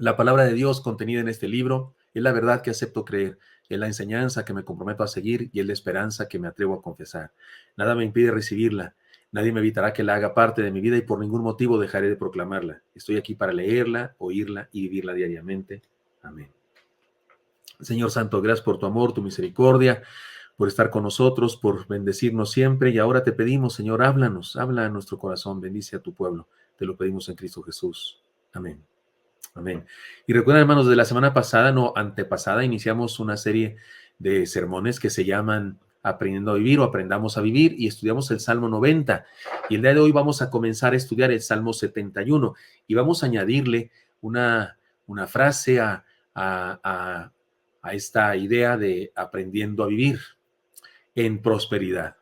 La palabra de Dios contenida en este libro es la verdad que acepto creer, es la enseñanza que me comprometo a seguir y es la esperanza que me atrevo a confesar. Nada me impide recibirla, nadie me evitará que la haga parte de mi vida y por ningún motivo dejaré de proclamarla. Estoy aquí para leerla, oírla y vivirla diariamente. Amén. Señor Santo, gracias por tu amor, tu misericordia, por estar con nosotros, por bendecirnos siempre. Y ahora te pedimos, Señor, háblanos, habla a nuestro corazón, bendice a tu pueblo. Te lo pedimos en Cristo Jesús. Amén. Amén. Y recuerden, hermanos, de la semana pasada, no, antepasada, iniciamos una serie de sermones que se llaman Aprendiendo a Vivir o Aprendamos a Vivir y estudiamos el Salmo 90. Y el día de hoy vamos a comenzar a estudiar el Salmo 71 y vamos a añadirle una frase a, a esta idea de aprendiendo a vivir en prosperidad.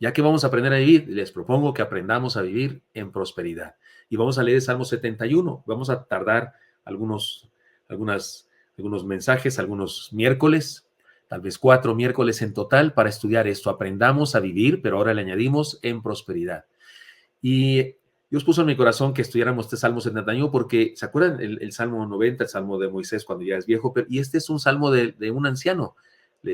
Ya que vamos a aprender a vivir, les propongo que aprendamos a vivir en prosperidad. Y vamos a leer el Salmo 71. Vamos a tardar algunos, algunos mensajes, algunos miércoles, tal vez 4 miércoles en total para estudiar esto. Aprendamos a vivir, pero ahora le añadimos en prosperidad. Y Dios puso en mi corazón que estudiáramos este Salmo 71 porque, ¿se acuerdan el Salmo 90, el Salmo de Moisés cuando ya es viejo? Y este es un Salmo de un anciano.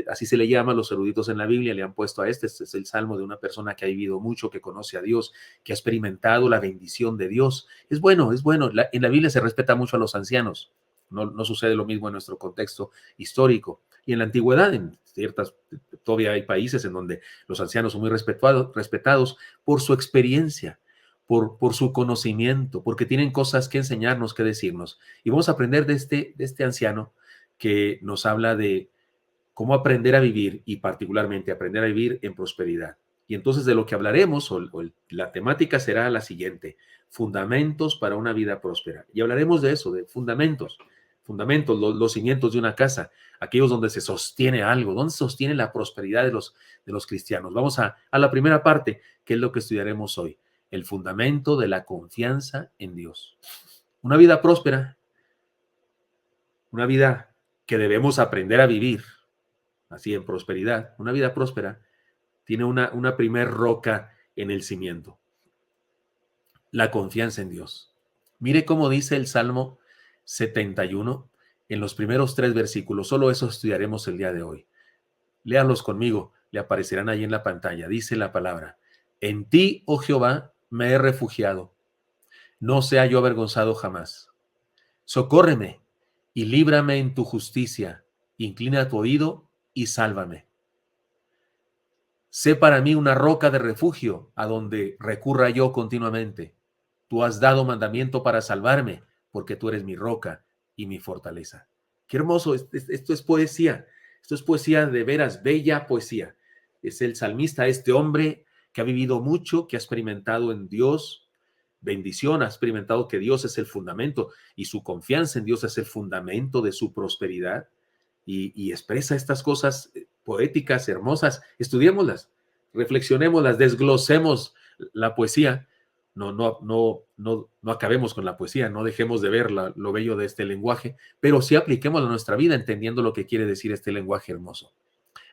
Así se le llama a los eruditos en la Biblia, le han puesto a este es el Salmo de una persona que ha vivido mucho, que conoce a Dios, que ha experimentado la bendición de Dios. Es bueno, es bueno. En la Biblia se respeta mucho a los ancianos. No sucede lo mismo en nuestro contexto histórico. Y en la antigüedad, en ciertas, todavía hay países en donde los ancianos son muy respetados por su experiencia, por su conocimiento, porque tienen cosas que enseñarnos, que decirnos. Y vamos a aprender de este anciano que nos habla de cómo aprender a vivir y particularmente aprender a vivir en prosperidad. Y entonces de lo que hablaremos, la temática será la siguiente: fundamentos para una vida próspera. Y hablaremos de eso, de fundamentos, los cimientos de una casa, aquellos donde se sostiene algo, donde se sostiene la prosperidad de los cristianos. Vamos a la primera parte, que es lo que estudiaremos hoy, el fundamento de la confianza en Dios. Una vida próspera, una vida que debemos aprender a vivir, así en prosperidad, una vida próspera, tiene una primer roca en el cimiento, la confianza en Dios. Mire cómo dice el Salmo 71 en los primeros 3 versículos, solo eso estudiaremos el día de hoy. Léanlos conmigo, le aparecerán ahí en la pantalla. Dice la palabra: en ti, oh Jehová, me he refugiado, no sea yo avergonzado jamás. Socórreme y líbrame en tu justicia, inclina tu oído y sálvame. Sé para mí una roca de refugio a donde recurra yo continuamente. Tú has dado mandamiento para salvarme, porque tú eres mi roca y mi fortaleza. Qué hermoso, esto es poesía. Esto es poesía de veras, bella poesía. Es el salmista, este hombre que ha vivido mucho, que ha experimentado en Dios bendición, ha experimentado que Dios es el fundamento y su confianza en Dios es el fundamento de su prosperidad. Y expresa estas cosas poéticas, hermosas. Estudiémoslas, reflexionémoslas, desglosemos la poesía. No acabemos con la poesía, no dejemos de ver lo bello de este lenguaje, pero sí apliquémoslo a nuestra vida entendiendo lo que quiere decir este lenguaje hermoso.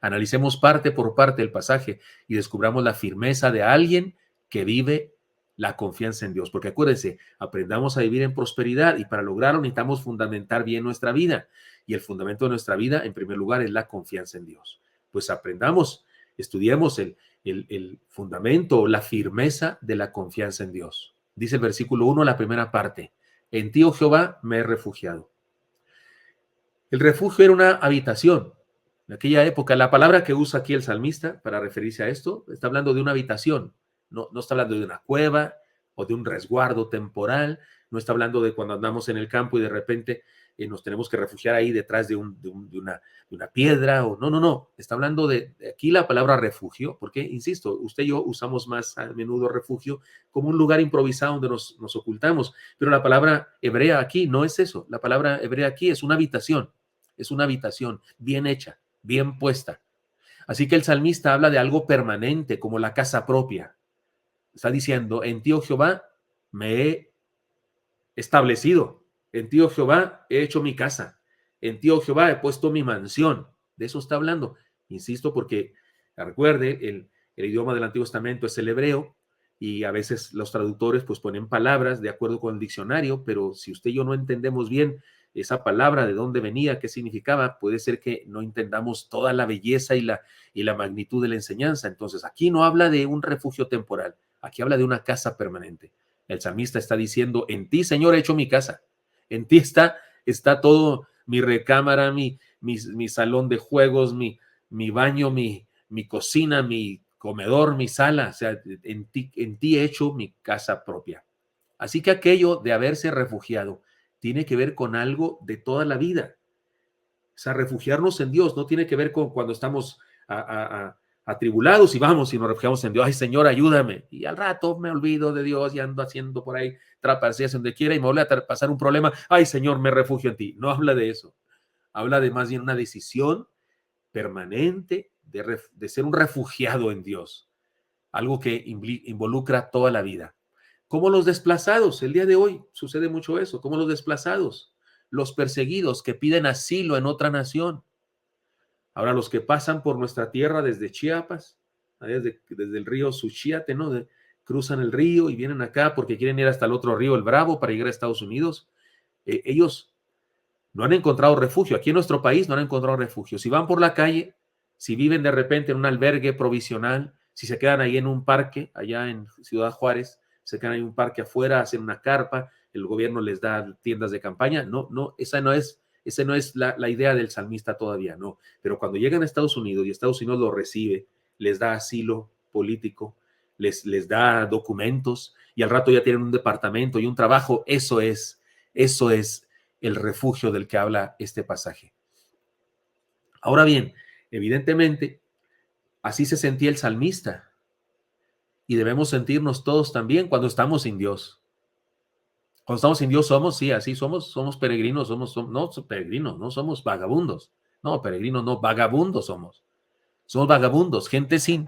Analicemos parte por parte el pasaje y descubramos la firmeza de alguien que vive la confianza en Dios. Porque acuérdense, aprendamos a vivir en prosperidad y para lograrlo necesitamos fundamentar bien nuestra vida. Y el fundamento de nuestra vida, en primer lugar, es la confianza en Dios. Pues aprendamos, estudiemos el fundamento, la firmeza de la confianza en Dios. Dice el versículo 1, la primera parte: en ti, oh Jehová, me he refugiado. El refugio era una habitación. En aquella época, la palabra que usa aquí el salmista para referirse a esto, está hablando de una habitación. No está hablando de una cueva o de un resguardo temporal. No está hablando de cuando andamos en el campo y de repente nos tenemos que refugiar ahí detrás de una piedra. No. Está hablando de aquí la palabra refugio, porque, insisto, usted y yo usamos más a menudo refugio como un lugar improvisado donde nos ocultamos. Pero la palabra hebrea aquí no es eso. La palabra hebrea aquí es una habitación. Es una habitación bien hecha, bien puesta. Así que el salmista habla de algo permanente, como la casa propia. Está diciendo: en ti, oh Jehová, me he establecido. En ti, oh Jehová, he hecho mi casa. En ti, oh Jehová, he puesto mi mansión. De eso está hablando. Insisto, porque recuerde, el idioma del Antiguo Testamento es el hebreo y a veces los traductores pues ponen palabras de acuerdo con el diccionario, pero si usted y yo no entendemos bien esa palabra, de dónde venía, qué significaba, puede ser que no entendamos toda la belleza y la magnitud de la enseñanza. Entonces, aquí no habla de un refugio temporal, aquí habla de una casa permanente. El salmista está diciendo, en ti, Señor, he hecho mi casa. En ti está todo, mi recámara, mi salón de juegos, mi baño, mi cocina, mi comedor, mi sala. O sea, en ti he hecho mi casa propia. Así que aquello de haberse refugiado tiene que ver con algo de toda la vida. O sea, refugiarnos en Dios no tiene que ver con cuando estamos atribulados y vamos y nos refugiamos en Dios. Ay, Señor, ayúdame. Y al rato me olvido de Dios y ando haciendo por ahí trapaceas donde quiera y me vuelve a pasar un problema. Ay, Señor, me refugio en ti. No habla de eso. Habla de más bien una decisión permanente de ser un refugiado en Dios. Algo que involucra toda la vida. Como los desplazados, el día de hoy sucede mucho eso, como los desplazados, los perseguidos que piden asilo en otra nación. Ahora los que pasan por nuestra tierra desde Chiapas, desde el río Suchiate, ¿no? Cruzan el río y vienen acá porque quieren ir hasta el otro río, el Bravo, para llegar a Estados Unidos. Ellos no han encontrado refugio. Aquí en nuestro país no han encontrado refugio. Si van por la calle, si viven de repente en un albergue provisional, si se quedan ahí en un parque, allá en Ciudad Juárez, se quedan ahí en un parque afuera, hacen una carpa, el gobierno les da tiendas de campaña. No, esa no es la idea del salmista todavía, no. Pero cuando llegan a Estados Unidos y Estados Unidos los recibe, les da asilo político, les da documentos y al rato ya tienen un departamento y un trabajo, eso es el refugio del que habla este pasaje. Ahora bien, evidentemente, así se sentía el salmista y debemos sentirnos todos también cuando estamos sin Dios. Cuando estamos sin Dios así somos peregrinos, no peregrinos, no somos vagabundos, no, peregrinos no, vagabundos somos vagabundos, gente sin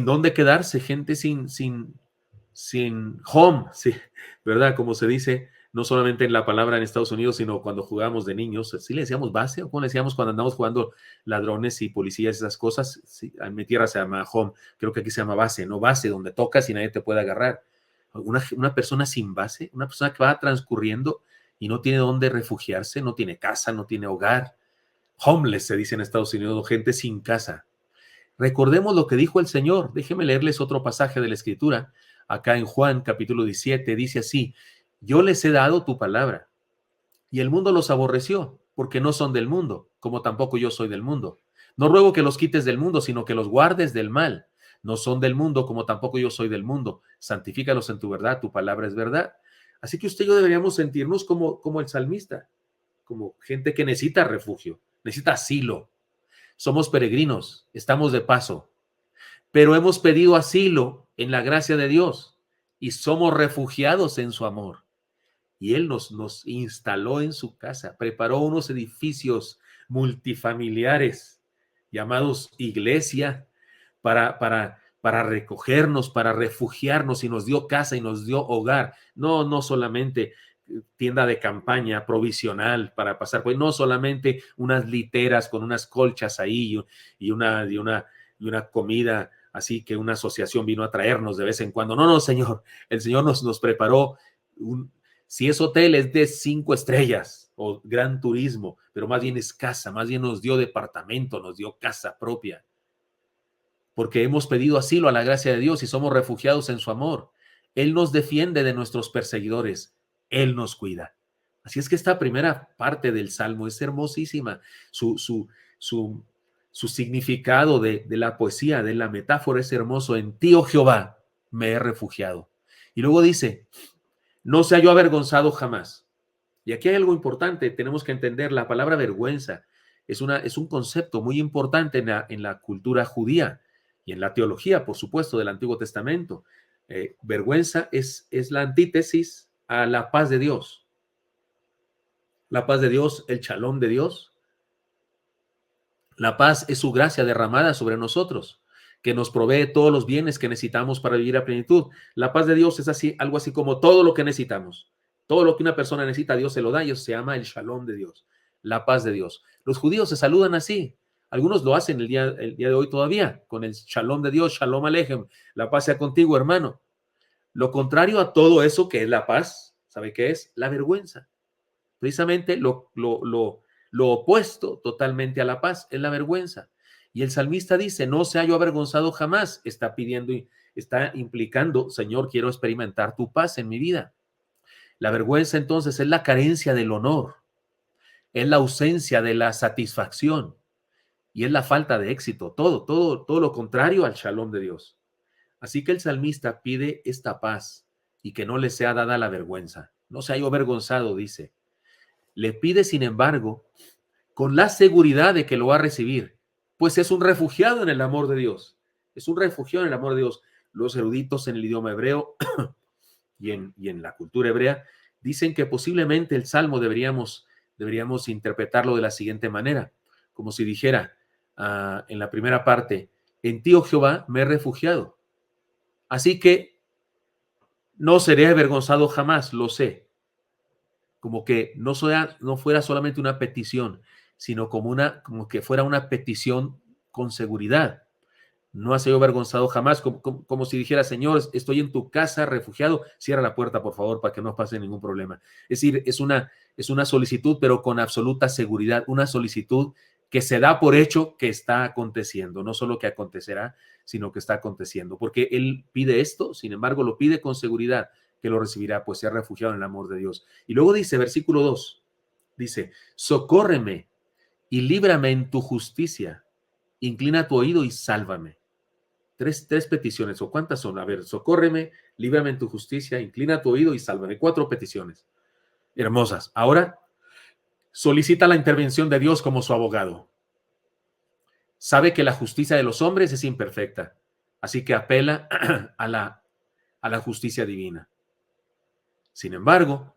dónde quedarse, gente sin home, sí, ¿verdad? Como se dice, no solamente en la palabra en Estados Unidos, sino cuando jugábamos de niños, ¿sí le decíamos base o cómo le decíamos cuando andamos jugando ladrones y policías, esas cosas? Sí, en mi tierra se llama home, creo que aquí se llama base, no base, donde tocas y nadie te puede agarrar. Una persona sin base, una persona que va transcurriendo y no tiene dónde refugiarse, no tiene casa, no tiene hogar. Homeless se dice en Estados Unidos, gente sin casa. Recordemos lo que dijo el Señor. Déjenme leerles otro pasaje de la Escritura. Acá en Juan capítulo 17 dice así: yo les he dado tu palabra y el mundo los aborreció porque no son del mundo, como tampoco yo soy del mundo. No ruego que los quites del mundo, sino que los guardes del mal. No son del mundo, como tampoco yo soy del mundo. Santifícalos en tu verdad, tu palabra es verdad. Así que usted y yo deberíamos sentirnos como el salmista, como gente que necesita refugio, necesita asilo. Somos peregrinos, estamos de paso, pero hemos pedido asilo en la gracia de Dios y somos refugiados en su amor. Y Él nos instaló en su casa, preparó unos edificios multifamiliares llamados iglesia para recogernos, para refugiarnos, y nos dio casa y nos dio hogar. No solamente tienda de campaña provisional para pasar, pues no solamente unas literas con unas colchas ahí y una comida así que una asociación vino a traernos de vez en cuando. No, Señor, el Señor nos preparó si es hotel, es de 5 estrellas o gran turismo, pero más bien es casa, más bien nos dio departamento, nos dio casa propia, porque hemos pedido asilo a la gracia de Dios y somos refugiados en su amor. Él nos defiende de nuestros perseguidores, Él nos cuida. Así es que esta primera parte del Salmo es hermosísima. Su significado de la poesía, de la metáfora es hermoso. En ti, oh Jehová, me he refugiado. Y luego dice: no sea yo avergonzado jamás. Y aquí hay algo importante, tenemos que entender, la palabra vergüenza es un concepto muy importante en la cultura judía y en la teología, por supuesto, del Antiguo Testamento. Vergüenza es la antítesis a la paz de Dios. La paz de Dios, el shalom de Dios. La paz es su gracia derramada sobre nosotros, que nos provee todos los bienes que necesitamos para vivir a plenitud. La paz de Dios es algo así como todo lo que necesitamos. Todo lo que una persona necesita, Dios se lo da, y eso se llama el shalom de Dios, la paz de Dios. Los judíos se saludan así. Algunos lo hacen el día de hoy todavía, con el shalom de Dios, shalom alejem, la paz sea contigo, hermano. Lo contrario a todo eso que es la paz ¿Sabe qué es? La vergüenza. Precisamente lo opuesto totalmente a la paz es la vergüenza. Y el salmista dice, no se haya avergonzado jamás. Está pidiendo, está implicando, Señor, quiero experimentar tu paz en mi vida. La vergüenza entonces es la carencia del honor, es la ausencia de la satisfacción y es la falta de éxito. Todo lo contrario al shalom de Dios. Así que el salmista pide esta paz y que no le sea dada la vergüenza. No se haya avergonzado, dice. Le pide, sin embargo, con la seguridad de que lo va a recibir, pues es un refugiado en el amor de Dios. Es un refugiado en el amor de Dios. Los eruditos en el idioma hebreo y en la cultura hebrea dicen que posiblemente el Salmo deberíamos interpretarlo de la siguiente manera, como si dijera en la primera parte, en ti, oh Jehová, me he refugiado. Así que no seré avergonzado jamás, lo sé. Como que no fuera solamente una petición, sino como que fuera una petición con seguridad. No has sido avergonzado jamás, como si dijera, Señor, estoy en tu casa refugiado, cierra la puerta, por favor, para que no pase ningún problema. Es decir, es una solicitud, pero con absoluta seguridad, una solicitud que se da por hecho que está aconteciendo, no solo que acontecerá, sino que está aconteciendo, porque él pide esto, sin embargo, lo pide con seguridad que lo recibirá, pues se ha refugiado en el amor de Dios. Y luego dice, versículo 2, dice, socórreme y líbrame en tu justicia, inclina tu oído y sálvame. Tres peticiones, ¿o cuántas son? A ver, socórreme, líbrame en tu justicia, inclina tu oído y sálvame. 4 peticiones hermosas. Ahora, solicita la intervención de Dios como su abogado. Sabe que la justicia de los hombres es imperfecta, así que apela a la justicia divina. Sin embargo,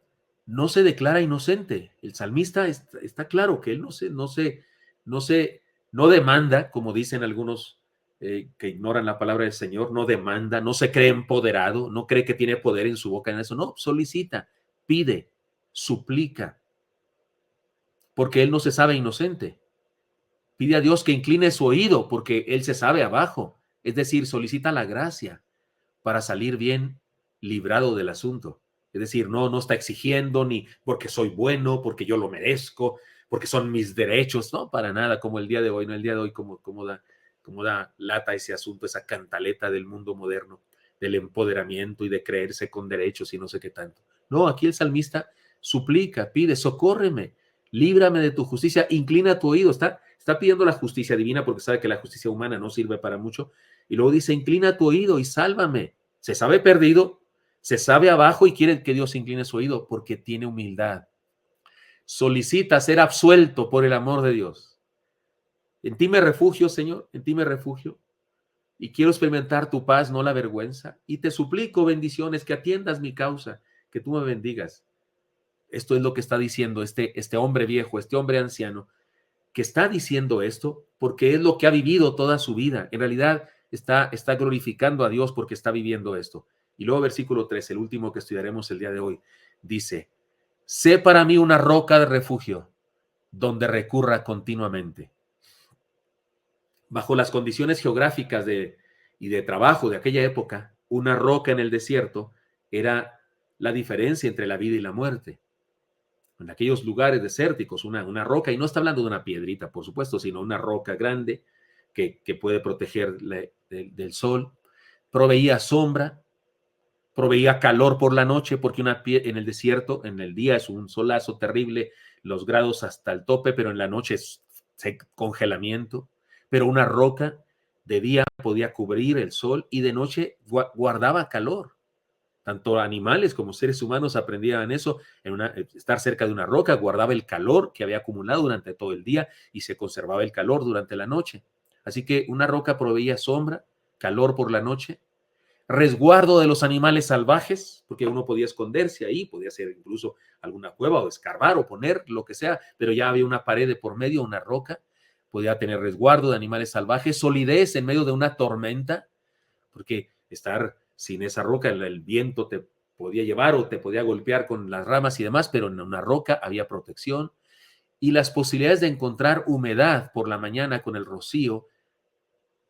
no se declara inocente. El salmista está claro que él no demanda, como dicen algunos que ignoran la palabra del Señor, no demanda, no se cree empoderado, no cree que tiene poder en su boca en eso, no, solicita, pide, suplica, porque él no se sabe inocente. Pide a Dios que incline su oído, porque él se sabe abajo, es decir, solicita la gracia para salir bien librado del asunto. Es decir, no está exigiendo ni porque soy bueno, porque yo lo merezco, porque son mis derechos, no, para nada, como el día de hoy, no el día de hoy como da lata ese asunto, esa cantaleta del mundo moderno, del empoderamiento y de creerse con derechos y no sé qué tanto. No, aquí el salmista suplica, pide, socórreme, líbrame de tu justicia, inclina tu oído, está pidiendo la justicia divina porque sabe que la justicia humana no sirve para mucho, y luego dice, inclina tu oído y sálvame. Se sabe perdido, se sabe abajo y quiere que Dios incline su oído porque tiene humildad. Solicita ser absuelto por el amor de Dios. En ti me refugio, Señor, en ti me refugio. Y quiero experimentar tu paz, no la vergüenza. Y te suplico bendiciones, que atiendas mi causa, que tú me bendigas. Esto es lo que está diciendo este hombre viejo, este hombre anciano, que está diciendo esto porque es lo que ha vivido toda su vida. En realidad está glorificando a Dios porque está viviendo esto. Y luego versículo 3, el último que estudiaremos el día de hoy, dice, sé para mí una roca de refugio donde recurra continuamente. Bajo las condiciones geográficas y de trabajo de aquella época, una roca en el desierto era la diferencia entre la vida y la muerte. En aquellos lugares desérticos, una roca, y no está hablando de una piedrita, por supuesto, sino una roca grande que puede proteger del sol, proveía sombra, proveía calor por la noche, porque en el desierto, en el día es un solazo terrible, los grados hasta el tope, pero en la noche es congelamiento, pero una roca de día podía cubrir el sol y de noche guardaba calor. Tanto animales como seres humanos aprendían eso, estar cerca de una roca guardaba el calor que había acumulado durante todo el día y se conservaba el calor durante la noche. Así que una roca proveía sombra, calor por la noche, resguardo de los animales salvajes, porque uno podía esconderse ahí, podía hacer incluso alguna cueva o escarbar o poner lo que sea, pero ya había una pared de por medio, una roca, podía tener resguardo de animales salvajes, solidez en medio de una tormenta, porque estar sin esa roca, el viento te podía llevar o te podía golpear con las ramas y demás, pero en una roca había protección y las posibilidades de encontrar humedad por la mañana con el rocío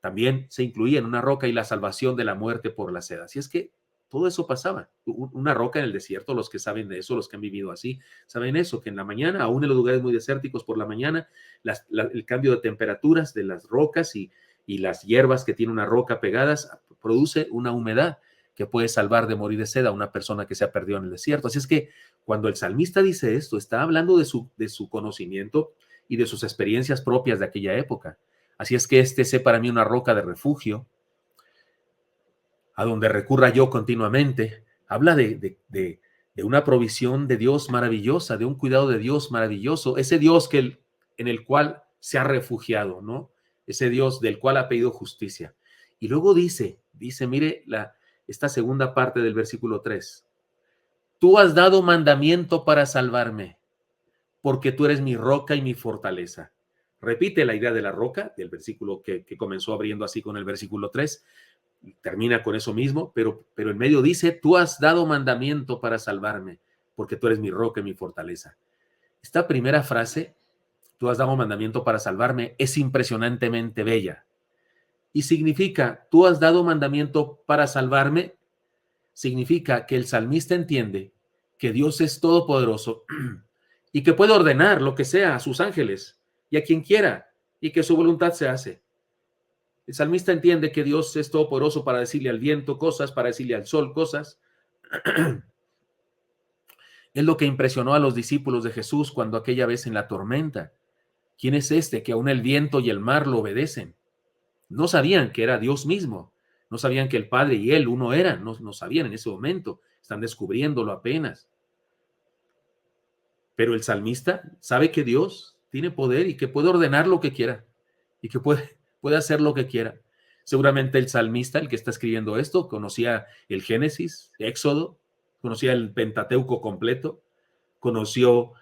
también se incluía en una roca y la salvación de la muerte por la sed. Así es que todo eso pasaba. Una roca en el desierto, los que saben de eso, los que han vivido así, saben eso, que en la mañana, aún en los lugares muy desérticos por la mañana, el cambio de temperaturas de las rocas y las hierbas que tiene una roca pegadas produce una humedad que puede salvar de morir de sed a una persona que se ha perdido en el desierto. Así es que cuando el salmista dice esto, está hablando de su conocimiento y de sus experiencias propias de aquella época. Así es que este sé para mí una roca de refugio, a donde recurra yo continuamente. Habla de una provisión de Dios maravillosa, de un cuidado de Dios maravilloso, ese Dios en el cual se ha refugiado, ¿no? Ese Dios del cual ha pedido justicia. Y luego dice, mire esta segunda parte del versículo 3, tú has dado mandamiento para salvarme, porque tú eres mi roca y mi fortaleza. Repite la idea de la roca, del versículo que comenzó abriendo así con el versículo 3, termina con eso mismo, pero en medio dice, tú has dado mandamiento para salvarme, porque tú eres mi roca y mi fortaleza. Esta primera frase, tú has dado mandamiento para salvarme, es impresionantemente bella. Y significa, tú has dado mandamiento para salvarme, significa que el salmista entiende que Dios es todopoderoso y que puede ordenar lo que sea a sus ángeles y a quien quiera, y que su voluntad se hace. El salmista entiende que Dios es todopoderoso para decirle al viento cosas, para decirle al sol cosas. Es lo que impresionó a los discípulos de Jesús cuando aquella vez en la tormenta. ¿Quién es este que aún el viento y el mar lo obedecen? No sabían que era Dios mismo. No sabían que el Padre y Él uno eran. No sabían en ese momento. Están descubriéndolo apenas. Pero el salmista sabe que Dios tiene poder y que puede ordenar lo que quiera y que puede hacer lo que quiera. Seguramente el salmista, el que está escribiendo esto, conocía el Génesis, Éxodo, conocía el Pentateuco completo, conoció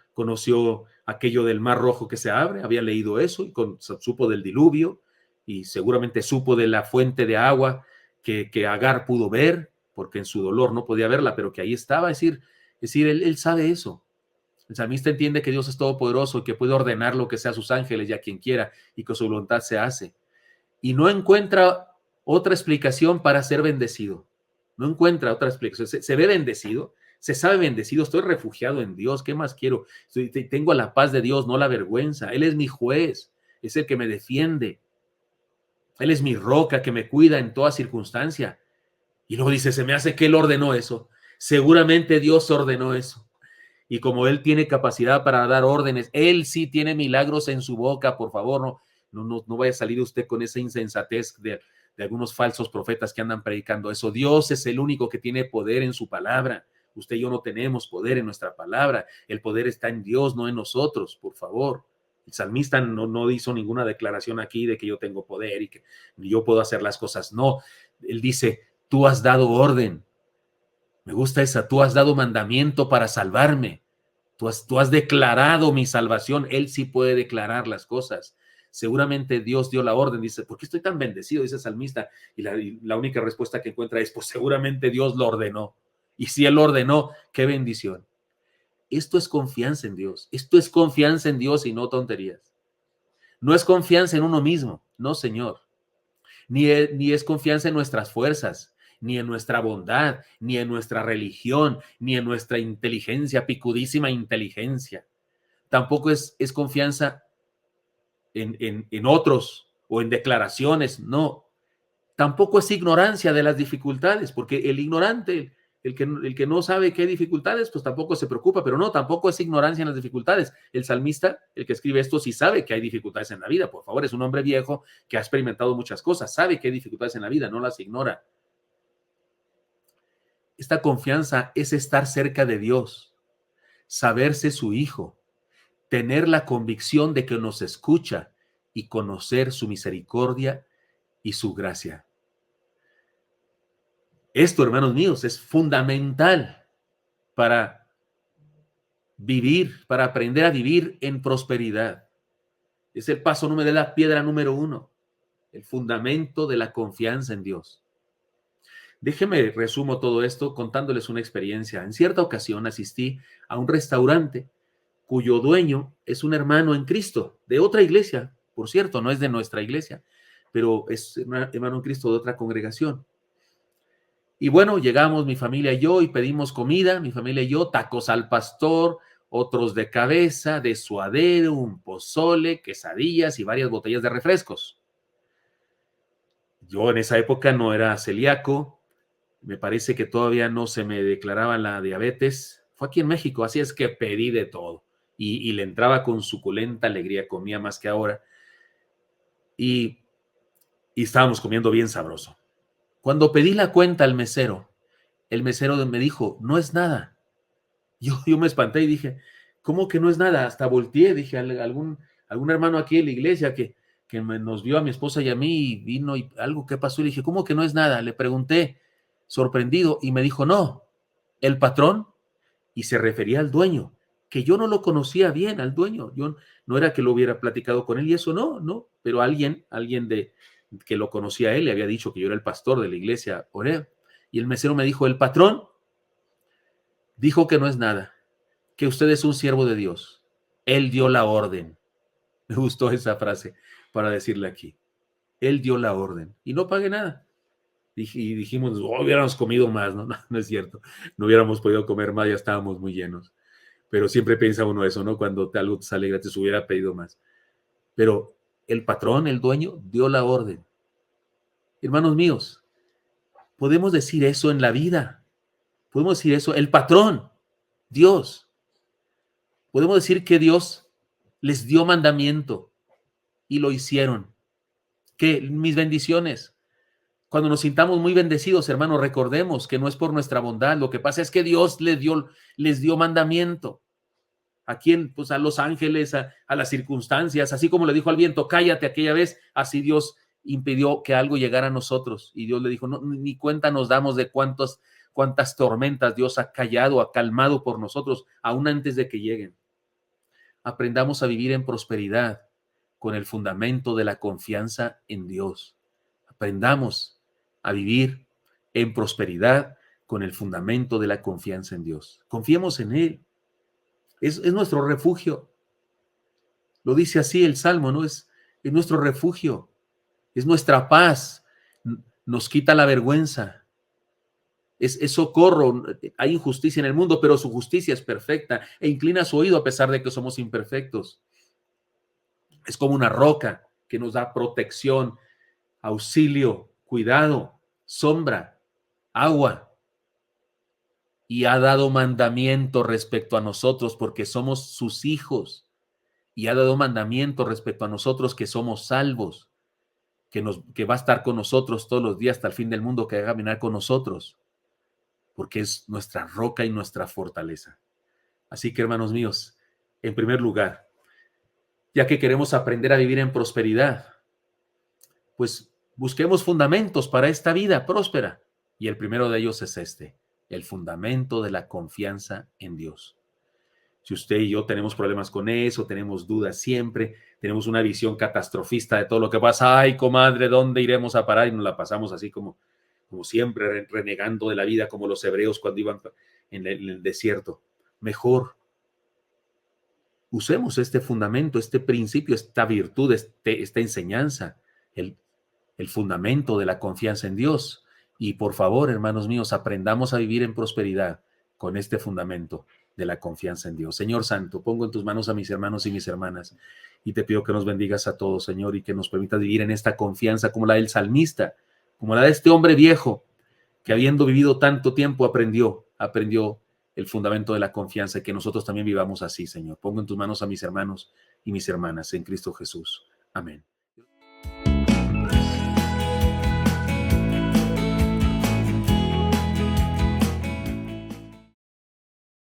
aquello del Mar Rojo que se abre, había leído eso y supo del diluvio y seguramente supo de la fuente de agua que Agar pudo ver, porque en su dolor no podía verla, pero que ahí estaba. Es decir, él sabe eso. El salmista entiende que Dios es todopoderoso y que puede ordenar lo que sea a sus ángeles y a quien quiera y que su voluntad se hace. Y no encuentra otra explicación para ser bendecido. No encuentra otra explicación. Se ve bendecido, se sabe bendecido. Estoy refugiado en Dios. ¿Qué más quiero? Tengo la paz de Dios, no la vergüenza. Él es mi juez, es el que me defiende. Él es mi roca que me cuida en toda circunstancia. Y luego dice, se me hace que Él ordenó eso. Seguramente Dios ordenó eso. Y como Él tiene capacidad para dar órdenes, Él sí tiene milagros en su boca, por favor, no vaya a salir usted con esa insensatez de algunos falsos profetas que andan predicando eso. Dios es el único que tiene poder en su palabra. Usted y yo no tenemos poder en nuestra palabra. El poder está en Dios, no en nosotros, por favor. El salmista no hizo ninguna declaración aquí de que yo tengo poder y que yo puedo hacer las cosas. No, él dice, tú has dado orden. Me gusta esa, tú has dado mandamiento para salvarme. Tú has declarado mi salvación. Él sí puede declarar las cosas. Seguramente Dios dio la orden. Dice, ¿por qué estoy tan bendecido? Dice el salmista. Y la única respuesta que encuentra es, pues seguramente Dios lo ordenó. Y si Él lo ordenó, qué bendición. Esto es confianza en Dios. Esto es confianza en Dios y no tonterías. No es confianza en uno mismo. No, Señor. Ni es confianza en nuestras fuerzas, ni en nuestra bondad, ni en nuestra religión, ni en nuestra inteligencia, picudísima inteligencia. Tampoco es confianza en otros o en declaraciones, no. Tampoco es ignorancia de las dificultades, porque el ignorante, el que no sabe que hay dificultades, pues tampoco se preocupa, pero no, tampoco es ignorancia en las dificultades. El salmista, el que escribe esto, sí sabe que hay dificultades en la vida, por favor, es un hombre viejo que ha experimentado muchas cosas, sabe que hay dificultades en la vida, no las ignora. Esta confianza es estar cerca de Dios, saberse su hijo, tener la convicción de que nos escucha y conocer su misericordia y su gracia. Esto, hermanos míos, es fundamental para vivir, para aprender a vivir en prosperidad. Es el paso número, de la piedra número 1, el fundamento de la confianza en Dios. Déjeme resumo todo esto contándoles una experiencia. En cierta ocasión asistí a un restaurante cuyo dueño es un hermano en Cristo, de otra iglesia, por cierto, no es de nuestra iglesia, pero es un hermano en Cristo de otra congregación. Y bueno, llegamos mi familia y yo y pedimos comida, mi familia y yo, tacos al pastor, otros de cabeza, de suadero, un pozole, quesadillas y varias botellas de refrescos. Yo en esa época no era celíaco, me parece que todavía no se me declaraba la diabetes. Fue aquí en México, así es que pedí de todo. Y le entraba con suculenta alegría, comía más que ahora. Y, y estábamos comiendo bien sabroso. Cuando pedí la cuenta al mesero, el mesero me dijo, no es nada. Yo me espanté y dije, ¿cómo que no es nada? Hasta volteé, dije, algún hermano aquí en la iglesia que nos vio a mi esposa y a mí y vino y algo que pasó. Y le dije, ¿cómo que no es nada? Le pregunté, sorprendido, y me dijo, no, el patrón, y se refería al dueño, que yo no lo conocía bien al dueño. Yo no era que lo hubiera platicado con él y eso no, pero alguien de que lo conocía a él le había dicho que yo era el pastor de la iglesia Oreb. Y el mesero me dijo, el patrón dijo que no es nada, que usted es un siervo de Dios. Él dio la orden. Me gustó esa frase para decirle aquí. Él dio la orden y no pagué nada. Y dijimos, oh, hubiéramos comido más, ¿no? No es cierto. No hubiéramos podido comer más, ya estábamos muy llenos. Pero siempre piensa uno eso, ¿no? Cuando algo te sale gratis, hubiera pedido más. Pero el patrón, el dueño, dio la orden. Hermanos míos, podemos decir eso en la vida. Podemos decir eso, el patrón, Dios. Podemos decir que Dios les dio mandamiento y lo hicieron. Que mis bendiciones. Cuando nos sintamos muy bendecidos, hermanos, recordemos que no es por nuestra bondad. Lo que pasa es que Dios les dio mandamiento. ¿A quién? Pues a los ángeles, a las circunstancias, así como le dijo al viento, cállate aquella vez, así Dios impidió que algo llegara a nosotros. Y Dios le dijo, no, ni cuenta nos damos de cuántas tormentas Dios ha callado, ha calmado por nosotros, aún antes de que lleguen. Aprendamos a vivir en prosperidad con el fundamento de la confianza en Dios. Aprendamos a vivir en prosperidad con el fundamento de la confianza en Dios. Confiemos en Él. Es nuestro refugio. Lo dice así el Salmo, ¿no? Es nuestro refugio. Es nuestra paz. Nos quita la vergüenza. Es socorro. Hay injusticia en el mundo, pero su justicia es perfecta e inclina su oído a pesar de que somos imperfectos. Es como una roca que nos da protección, auxilio, cuidado, sombra, agua. Y ha dado mandamiento respecto a nosotros porque somos sus hijos. Y ha dado mandamiento respecto a nosotros que somos salvos, que va a estar con nosotros todos los días hasta el fin del mundo, que va a caminar con nosotros, porque es nuestra roca y nuestra fortaleza. Así que, hermanos míos, en primer lugar, ya que queremos aprender a vivir en prosperidad, pues busquemos fundamentos para esta vida próspera. Y el primero de ellos es el fundamento de la confianza en Dios. Si usted y yo tenemos problemas con eso, tenemos dudas siempre, tenemos una visión catastrofista de todo lo que pasa, ay, comadre, ¿dónde iremos a parar? Y nos la pasamos así como siempre, renegando de la vida, como los hebreos cuando iban en el desierto. Mejor usemos este fundamento, este principio, esta virtud, esta enseñanza, el fundamento de la confianza en Dios. Y por favor, hermanos míos, aprendamos a vivir en prosperidad con este fundamento de la confianza en Dios. Señor Santo, pongo en tus manos a mis hermanos y mis hermanas y te pido que nos bendigas a todos, Señor, y que nos permitas vivir en esta confianza como la del salmista, como la de este hombre viejo que habiendo vivido tanto tiempo aprendió el fundamento de la confianza y que nosotros también vivamos así, Señor. Pongo en tus manos a mis hermanos y mis hermanas en Cristo Jesús. Amén.